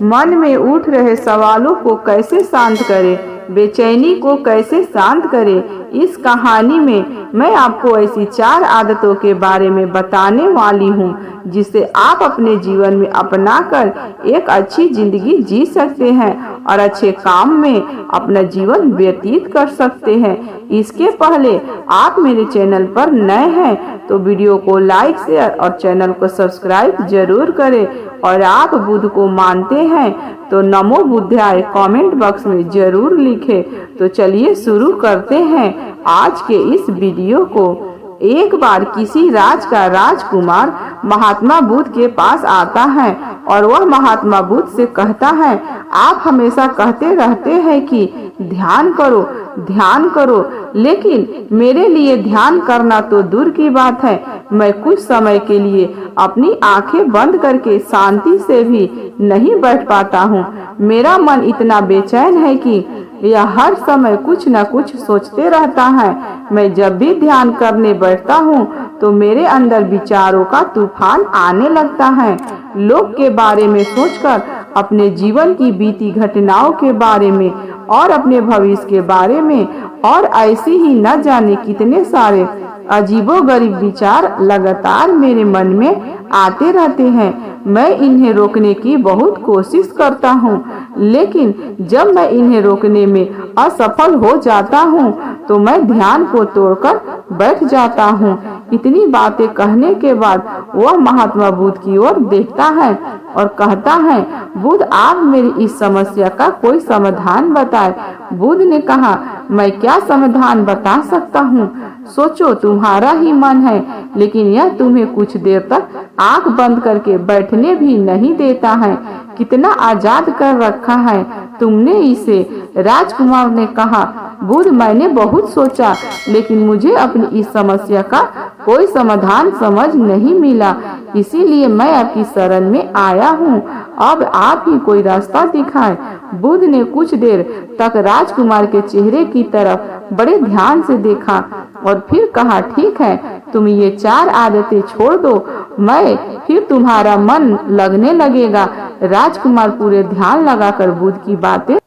मन में उठ रहे सवालों को कैसे शांत करें, बेचैनी को कैसे शांत करें। इस कहानी में मैं आपको ऐसी 4 आदतों के बारे में बताने वाली हूँ जिसे आप अपने जीवन में अपनाकर एक अच्छी जिंदगी जी सकते हैं और अच्छे काम में अपना जीवन व्यतीत कर सकते हैं। इसके पहले आप मेरे चैनल पर नए हैं तो वीडियो को लाइक शेयर और चैनल को सब्सक्राइब जरूर करें। और आप बुद्ध को मानते हैं तो नमो बुद्धाय कमेंट बॉक्स में जरूर लिखें। तो चलिए शुरू करते हैं आज के इस वीडियो को। एक बार किसी राज का राजकुमार महात्मा बुद्ध के पास आता है और वह महात्मा बुद्ध से कहता है, आप हमेशा कहते रहते हैं कि ध्यान करो ध्यान करो, लेकिन मेरे लिए ध्यान करना तो दूर की बात है। मैं कुछ समय के लिए अपनी आंखें बंद करके शांति से भी नहीं बैठ पाता हूँ। मेरा मन इतना बेचैन है कि यह हर समय कुछ न कुछ सोचते रहता है। मैं जब भी ध्यान करने बैठता हूँ तो मेरे अंदर विचारों का तूफान आने लगता है। लोग के बारे में सोचकर, अपने जीवन की बीती घटनाओं के बारे में और अपने भविष्य के बारे में, और ऐसे ही न जाने कितने सारे अजीबोगरीब विचार लगातार मेरे मन में आते रहते हैं। मैं इन्हें रोकने की बहुत कोशिश करता हूँ, लेकिन जब मैं इन्हें रोकने में असफल हो जाता हूँ तो मैं ध्यान को तोड़कर बैठ जाता हूँ। इतनी बातें कहने के बाद वह महात्मा बुद्ध की ओर देखता है और कहता है, बुद्ध आप मेरी इस समस्या का कोई समाधान बताएं। बुद्ध ने कहा, मैं क्या समाधान बता सकता हूँ। सोचो, तुम्हारा ही मन है, लेकिन यह तुम्हें कुछ देर तक आंख बंद करके बैठने भी नहीं देता है। कितना आजाद कर रखा है तुमने इसे। राजकुमार ने कहा, बुद्ध मैंने बहुत सोचा, लेकिन मुझे अपनी इस समस्या का कोई समाधान समझ नहीं मिला, इसीलिए मैं आपकी शरण में आया हूँ। अब आप ही कोई रास्ता दिखाएं। बुद्ध ने कुछ देर तक राजकुमार के चेहरे की तरफ बड़े ध्यान से देखा और फिर कहा, ठीक है, तुम ये 4 आदतें छोड़ दो, मैं फिर तुम्हारा मन लगने लगेगा। राजकुमार पूरे ध्यान लगाकर बुद्ध की बातें।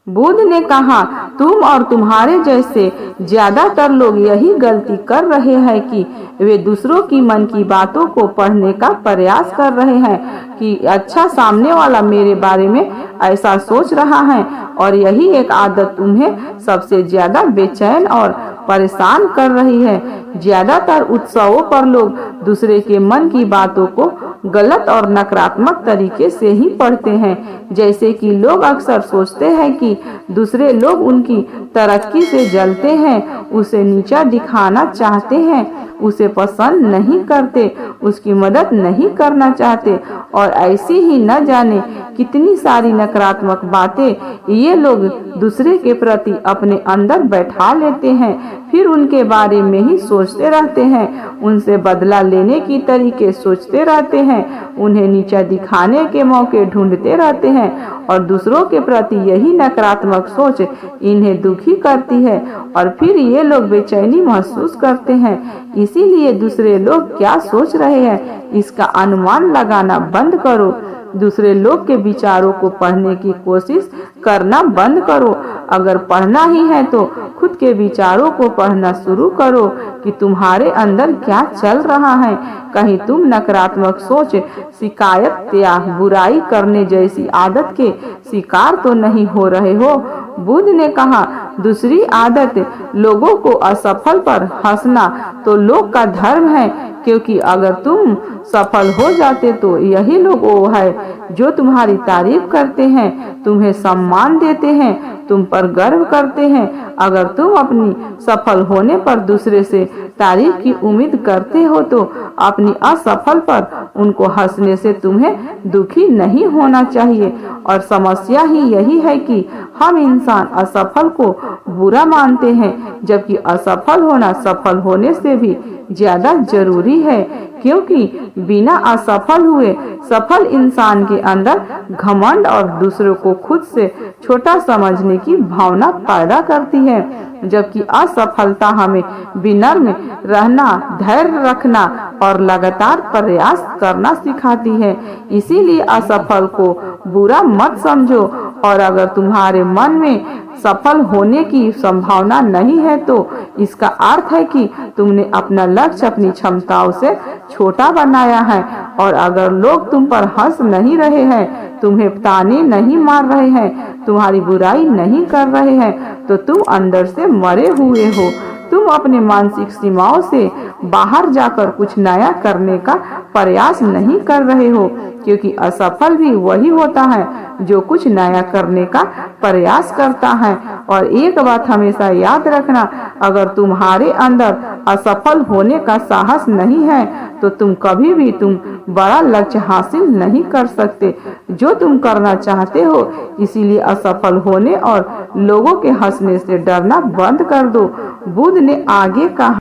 बुद्ध ने कहा, तुम और तुम्हारे जैसे ज्यादातर लोग यही गलती कर रहे हैं कि वे दूसरों की मन की बातों को पढ़ने का प्रयास कर रहे हैं कि अच्छा, सामने वाला मेरे बारे में ऐसा सोच रहा है, और यही एक आदत तुम्हें सबसे ज्यादा बेचैन और परेशान कर रही है। ज्यादातर उत्सवों पर लोग दूसरे के मन की बातों को गलत और नकारात्मक तरीके से ही पढ़ते हैं। जैसे कि लोग अक्सर सोचते हैं कि दूसरे लोग उनकी तरक्की से जलते हैं, उसे नीचा दिखाना चाहते हैं, उसे पसंद नहीं करते, उसकी मदद नहीं करना चाहते, और ऐसी ही न जाने कितनी सारी नकारात्मक बातें ये लोग दूसरे के प्रति अपने अंदर बैठा लेते हैं। फिर उनके बारे में ही सोचते रहते हैं, उनसे बदला लेने की तरीके सोचते रहते हैं, उन्हें नीचा दिखाने के मौके ढूंढते रहते हैं, और दूसरों के प्रति यही नकारात्मक सोच इन्हें दुखी करती है, और फिर ये लोग बेचैनी महसूस करते हैं। इसीलिए दूसरे लोग क्या सोच रहे हैं इसका अनुमान लगाना बंद करो। दूसरे लोग के विचारों को पढ़ने की कोशिश करना बंद करो। अगर पढ़ना ही है तो खुद के विचारों को पढ़ना शुरू करो कि तुम्हारे अंदर क्या चल रहा है। कहीं तुम नकारात्मक सोच, शिकायत या बुराई करने जैसी आदत के शिकार तो नहीं हो रहे हो। बुद्ध ने कहा, दूसरी आदत, लोगों को असफल पर हंसना तो लोग का धर्म है, क्योंकि अगर तुम सफल हो जाते तो यही लोग वो है जो तुम्हारी तारीफ करते हैं, तुम्हें सम्मान देते हैं, तुम पर गर्व करते हैं। अगर तुम अपनी सफल होने पर दूसरे से तारीफ की उम्मीद करते हो तो अपनी असफल पर उनको हंसने से तुम्हें दुखी नहीं होना चाहिए। और समस्या ही यही है कि हम इंसान असफल को बुरा मानते हैं, जबकि असफल होना सफल होने से भी ज्यादा जरूरी है, क्योंकि बिना असफल हुए सफल इंसान के अंदर घमंड और दूसरों को खुद से छोटा समझने की भावना पैदा करती है, जबकि असफलता हमें विनम्र रहना, धैर्य रखना और लगातार प्रयास करना सिखाती है। इसीलिए असफल को बुरा मत समझो। और अगर तुम्हारे मन में सफल होने की संभावना नहीं है तो इसका अर्थ है कि तुमने अपना लक्ष्य अपनी क्षमताओं से छोटा बनाया है। और अगर लोग तुम पर हंस नहीं रहे हैं, तुम्हें ताने नहीं मार रहे हैं, तुम्हारी बुराई नहीं कर रहे हैं, तो तुम अंदर से मरे हुए हो। तुम अपने मानसिक सीमाओं से बाहर जाकर कुछ नया करने का प्रयास नहीं कर रहे हो, क्योंकि असफल भी वही होता है जो कुछ नया करने का प्रयास करता है। और एक बात हमेशा याद रखना, अगर तुम्हारे अंदर असफल होने का साहस नहीं है तो तुम कभी भी बड़ा लक्ष्य हासिल नहीं कर सकते जो तुम करना चाहते हो। इसीलिए असफल होने और लोगों के हंसने से डरना बंद कर दो। बुद्ध ने आगे कहा,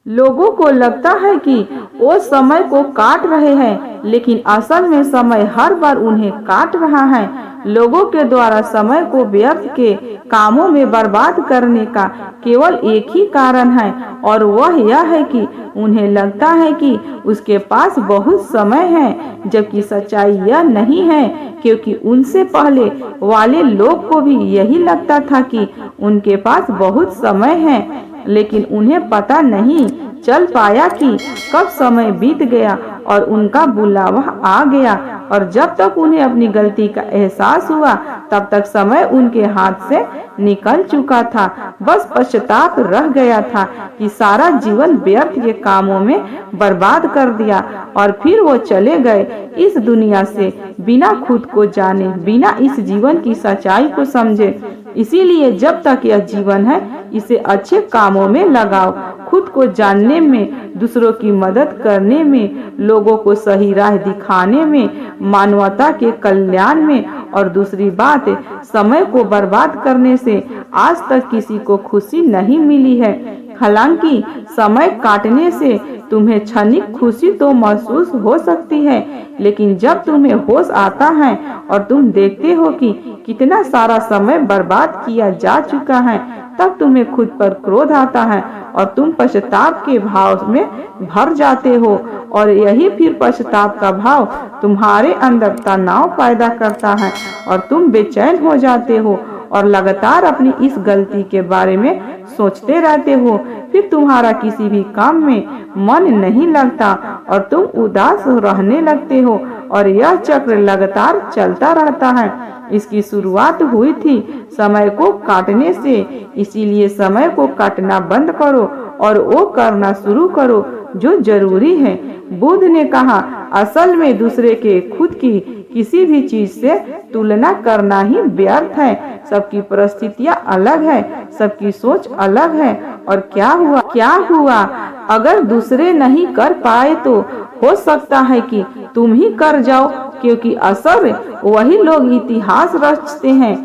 लोगों को लगता है कि वो समय को काट रहे हैं, लेकिन असल में समय हर बार उन्हें काट रहा है। लोगों के द्वारा समय को व्यर्थ के कामों में बर्बाद करने का केवल एक ही कारण है, और वह यह है कि उन्हें लगता है कि उसके पास बहुत समय है, जबकि सच्चाई यह नहीं है, क्योंकि उनसे पहले वाले लोग को भी यही लगता था कि उनके पास बहुत समय है, लेकिन उन्हें पता नहीं चल पाया कि कब समय बीत गया और उनका बुलावा आ गया। और जब तक उन्हें अपनी गलती का एहसास हुआ तब तक समय उनके हाथ से निकल चुका था। बस पश्चाताप रह गया था कि सारा जीवन व्यर्थ के कामों में बर्बाद कर दिया, और फिर वो चले गए इस दुनिया से बिना खुद को जाने, बिना इस जीवन की सच्चाई को समझे। इसीलिए जब तक यह जीवन है, इसे अच्छे कामों में लगाओ, खुद को जानने में, दूसरों की मदद करने में, लोगों को सही राह दिखाने में, मानवता के कल्याण में। और दूसरी बात, समय को बर्बाद करने से आज तक किसी को खुशी नहीं मिली है। हालांकि समय काटने से तुम्हें क्षणिक खुशी तो महसूस हो सकती है, लेकिन जब तुम्हें होश आता है और तुम देखते हो कि कितना सारा समय बर्बाद किया जा चुका है, तब तुम्हें खुद पर क्रोध आता है और तुम पश्चाताप के भाव में भर जाते हो। और यही फिर पश्चाताप का भाव तुम्हारे अंदर तनाव पैदा करता है और तुम बेचैन हो जाते हो और लगातार अपनी इस गलती के बारे में सोचते रहते हो। फिर तुम्हारा किसी भी काम में मन नहीं लगता और तुम उदास रहने लगते हो, और यह चक्र लगातार चलता रहता है। इसकी शुरुआत हुई थी समय को काटने से, इसीलिए समय को काटना बंद करो और वो करना शुरू करो जो जरूरी है। बुद्ध ने कहा, असल में दूसरे के खुद की किसी भी चीज से तुलना करना ही व्यर्थ है। सबकी परिस्थितियां अलग है, सबकी सोच अलग है। और क्या हुआ अगर दूसरे नहीं कर पाए तो हो सकता है कि तुम ही कर जाओ, क्योंकि असल वही लोग इतिहास रचते हैं,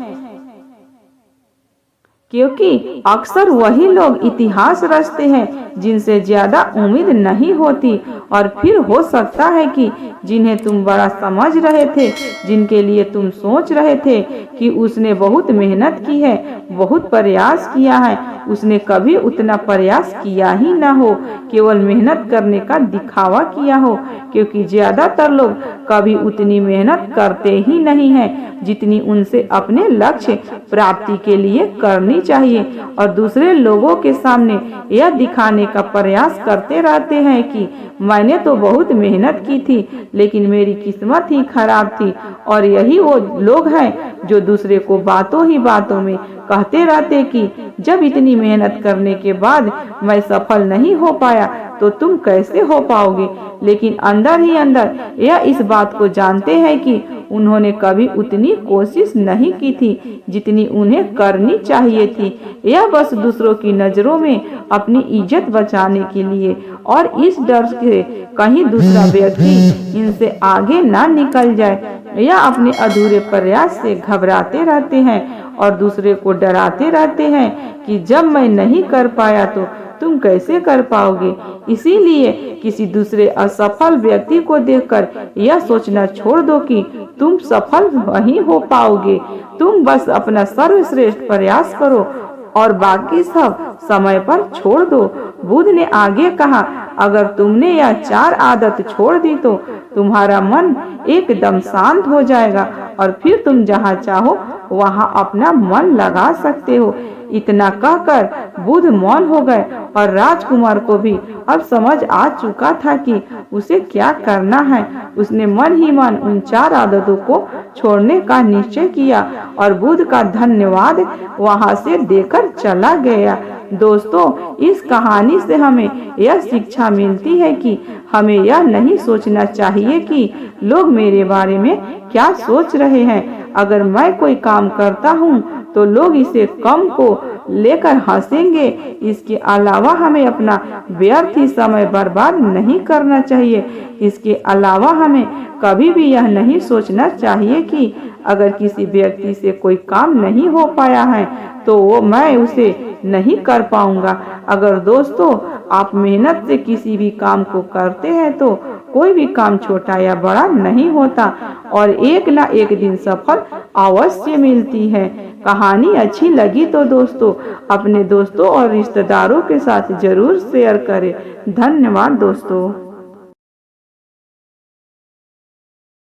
क्योंकि अक्सर वही लोग इतिहास रचते हैं जिनसे ज्यादा उम्मीद नहीं होती। और फिर हो सकता है कि जिन्हें तुम बड़ा समझ रहे थे, जिनके लिए तुम सोच रहे थे कि उसने बहुत मेहनत की है, बहुत प्रयास किया है, उसने कभी उतना प्रयास किया ही ना हो, केवल मेहनत करने का दिखावा किया हो। क्योंकि ज्यादातर लोग कभी उतनी मेहनत करते ही नहीं हैं जितनी उनसे अपने लक्ष्य प्राप्ति के लिए करनी चाहिए, और दूसरे लोगों के सामने यह दिखाने का प्रयास करते रहते हैं कि मैंने तो बहुत मेहनत की थी, लेकिन मेरी किस्मत ही खराब थी। और यही वो लोग हैं जो दूसरे को बातों ही बातों में कहते रहते कि जब इतनी मेहनत करने के बाद मैं सफल नहीं हो पाया तो तुम कैसे हो पाओगे। लेकिन अंदर ही अंदर यह इस बात को जानते हैं कि उन्होंने कभी उतनी कोशिश नहीं की थी जितनी उन्हें करनी चाहिए थी। यह बस दूसरों की नजरों में अपनी इज्जत बचाने के लिए, और इस डर से कहीं दूसरा व्यक्ति इनसे आगे ना निकल जाए, या अपने अधूरे प्रयास से घबराते रहते हैं और दूसरे को डराते रहते हैं कि जब मैं नहीं कर पाया तो तुम कैसे कर पाओगे। इसीलिए किसी दूसरे असफल व्यक्ति को देखकर यह सोचना छोड़ दो कि तुम सफल नहीं हो पाओगे। तुम बस अपना सर्वश्रेष्ठ प्रयास करो और बाकी सब समय पर छोड़ दो। बुद्ध ने आगे कहा, अगर तुमने यह 4 आदत छोड़ दी तो तुम्हारा मन एकदम शांत हो जाएगा और फिर तुम जहाँ चाहो वहाँ अपना मन लगा सकते हो। इतना कहकर बुध मौन हो गए और राजकुमार को भी अब समझ आ चुका था कि उसे क्या करना है। उसने मन ही मन उन 4 आदतों को छोड़ने का निश्चय किया और बुध का धन्यवाद वहां से देकर चला गया। दोस्तों, इस कहानी से हमें यह शिक्षा मिलती है कि हमें यह नहीं सोचना चाहिए कि लोग मेरे बारे में क्या सोच रहे हैं। अगर मैं कोई काम करता हूँ तो लोग इसे कम को लेकर हंसेंगे। इसके अलावा हमें अपना व्यर्थ ही समय बर्बाद नहीं करना चाहिए। इसके अलावा हमें कभी भी यह नहीं सोचना चाहिए कि अगर किसी व्यक्ति से कोई काम नहीं हो पाया है तो मैं उसे नहीं कर पाऊंगा। अगर दोस्तों आप मेहनत से किसी भी काम को करते हैं तो कोई भी काम छोटा या बड़ा नहीं होता और एक ना एक दिन सफल अवश्य मिलती है। कहानी अच्छी लगी तो दोस्तों अपने दोस्तों और रिश्तेदारों के साथ जरूर शेयर करें। धन्यवाद दोस्तों।